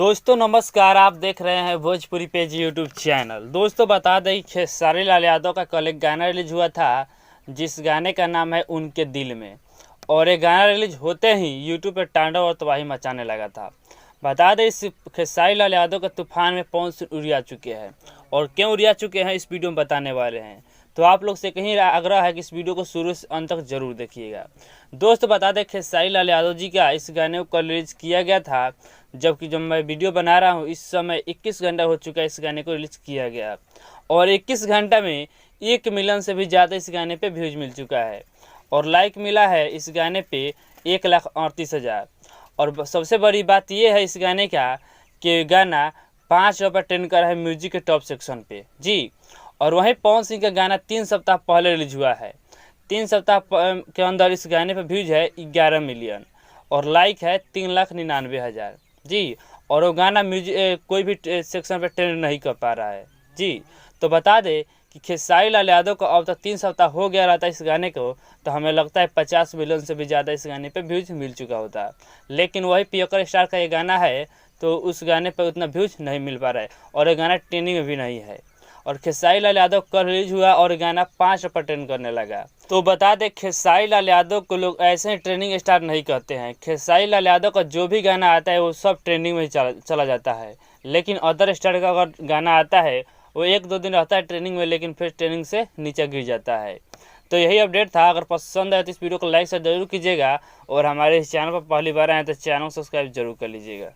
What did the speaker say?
दोस्तों नमस्कार, आप देख रहे हैं भोजपुरी पेज यूट्यूब चैनल। दोस्तों बता दें खेसारी लाल यादव का कल एक गाना रिलीज हुआ था, जिस गाने का नाम है उनके दिल में। और ये गाना रिलीज होते ही यूट्यूब पर तांडव और तबाही मचाने लगा था। बता दें इस खेसारी लाल यादव के तूफान में पवन सिंह उड़िया चुके हैं, और क्यों उड़िया चुके हैं इस वीडियो में बताने वाले हैं। तो आप लोग से कहीं आग्रह है कि इस वीडियो को शुरू से अंत तक जरूर देखिएगा। दोस्त बता दें खेसारी लाल यादव जी का इस गाने को कल रिलीज किया गया था, जबकि जब मैं वीडियो बना रहा हूँ इस समय 21 घंटा हो चुका है इस गाने को रिलीज किया गया। और 21 घंटा में 1 मिलियन से भी ज़्यादा इस गाने पे व्यूज मिल चुका है, और लाइक मिला है इस गाने पे 1,38,000। और सबसे बड़ी बात यह है इस गाने का कि गाना 5 नंबर ट्रेंड कर रहा है म्यूजिक के टॉप सेक्शन पे जी। और वहीं पवन सिंह का गाना 3 सप्ताह पहले रिलीज हुआ है। 3 सप्ताह के अंदर इस गाने पर व्यूज है 11 मिलियन, और लाइक है 3,99,000 जी। और वो गाना म्यूजिक कोई भी सेक्शन पे ट्रेंड नहीं कर पा रहा है जी। तो बता दे कि खेसारी लाल यादव को अब तक 3 सप्ताह हो गया रहता इस गाने को, तो हमें लगता है 50 मिलियन से भी ज़्यादा इस गाने पे व्यूज मिल चुका होता। लेकिन वही पियकर स्टार का ये गाना है, तो उस गाने पर उतना व्यूज नहीं मिल पा रहा है, और ये गाना ट्रेंडिंग में भी नहीं है। और खेसारी लाल यादव कल रिलीज हुआ और गाना 5 पर ट्रेंड करने लगा। तो बता दें खेसारी लाल यादव को लोग ऐसे ही ट्रेंडिंग स्टार नहीं कहते हैं। खेसारी लाल यादव का जो भी गाना आता है वो सब ट्रेंडिंग में चला जाता है, लेकिन अदर स्टार का अगर गाना आता है वो 1-2 दिन रहता है ट्रेंडिंग में, लेकिन फिर ट्रेंडिंग से नीचे गिर जाता है। तो यही अपडेट था। अगर पसंद आए तो इस वीडियो को लाइक से जरूर कीजिएगा, और हमारे इस चैनल पर पहली बार आए तो चैनल को सब्सक्राइब जरूर कर लीजिएगा।